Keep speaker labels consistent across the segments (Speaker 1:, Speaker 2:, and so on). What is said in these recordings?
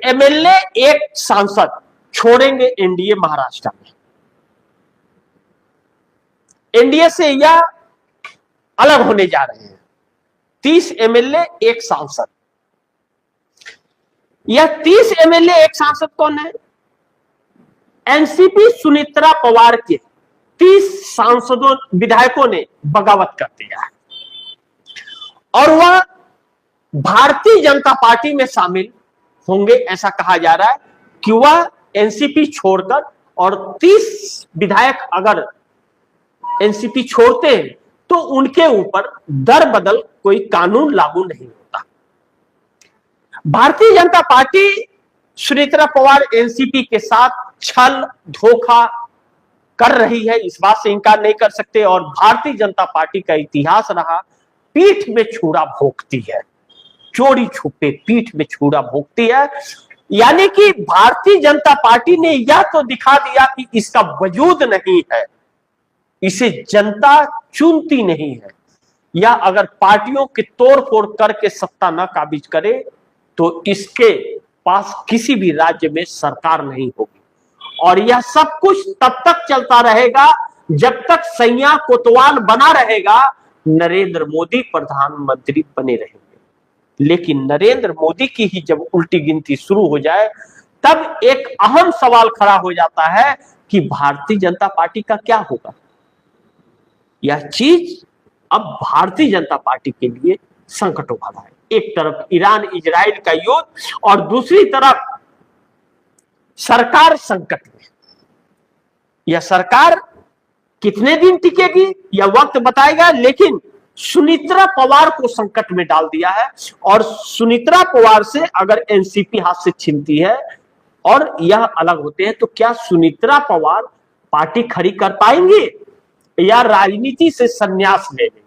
Speaker 1: MLA एक सांसद छोड़ेंगे एनडीए महाराष्ट्र में। एनडीए से यह अलग होने जा रहे हैं। 30 एमएलए एक सांसद। यह 30 एमएलए एक सांसद कौन है? एनसीपी सुनेत्रा पवार के 30 सांसदों विधायकों ने बगावत कर दिया है और वह भारतीय जनता पार्टी में शामिल होंगे। ऐसा कहा जा रहा है कि वह एनसीपी छोड़कर, और 30 विधायक अगर एनसीपी छोड़ते हैं तो उनके ऊपर दर बदल कोई कानून लागू नहीं होता। भारतीय जनता पार्टी सुनेत्रा पवार एनसीपी के साथ छल धोखा कर रही है, इस बात से इंकार नहीं कर सकते। और भारतीय जनता पार्टी का इतिहास रहा पीठ में छुरा भोंकती है, चोरी छुपे पीठ में छुरा भोंकती है। यानी कि भारतीय जनता पार्टी ने यह तो दिखा दिया कि इसका वजूद नहीं है, इसे जनता चुनती नहीं है, या अगर पार्टियों की तोड़फोड़ करके सत्ता न काबिज करे तो इसके पास किसी भी राज्य में सरकार नहीं होगी। और यह सब कुछ तब तक चलता रहेगा जब तक सैया कोतवाल बना रहेगा, नरेंद्र मोदी प्रधानमंत्री बने रहेंगे। लेकिन नरेंद्र मोदी की ही जब उल्टी गिनती शुरू हो जाए तब एक अहम सवाल खड़ा हो जाता है कि भारतीय जनता पार्टी का क्या होगा। यह चीज अब भारतीय जनता पार्टी के लिए संकटों वाला है। एक तरफ ईरान इजराइल का युद्ध और दूसरी तरफ सरकार संकट में। यह सरकार कितने दिन टिकेगी यह वक्त बताएगा, लेकिन सुनेत्रा पवार को संकट में डाल दिया है। और सुनेत्रा पवार से अगर एनसीपी हाथ से छीनती है और यह अलग होते हैं तो क्या सुनेत्रा पवार पार्टी खड़ी कर पाएंगे या राजनीति से संन्यास ले लेंगे?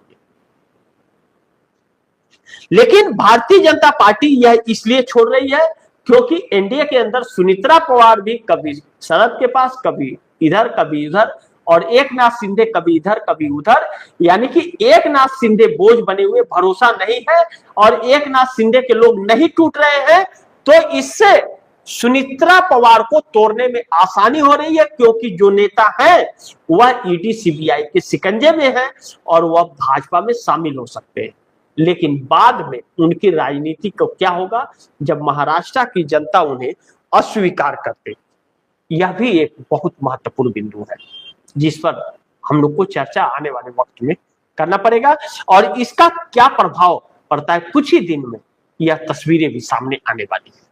Speaker 1: लेकिन भारतीय जनता पार्टी यह इसलिए छोड़ रही है क्योंकि एनडीए के अंदर सुनेत्रा पवार भी कभी शरद के पास, कभी इधर कभी उधर, और एकनाथ शिंदे कभी इधर कभी उधर। यानी कि एकनाथ शिंदे बोझ बने हुए, भरोसा नहीं है और एकनाथ शिंदे के लोग नहीं टूट रहे हैं, तो इससे सुनेत्रा पवार को तोड़ने में आसानी हो रही है क्योंकि जो नेता है वह ईडी सीबीआई के शिकंजे में है और वह भाजपा में शामिल हो सकते हैं। लेकिन बाद में उनकी राजनीति को क्या होगा जब महाराष्ट्र की जनता उन्हें अस्वीकार करते। यह भी एक बहुत महत्वपूर्ण बिंदु है जिस पर हम लोग को चर्चा आने वाले वक्त में करना पड़ेगा और इसका क्या प्रभाव पड़ता है कुछ ही दिन में यह तस्वीरें भी सामने आने वाली है।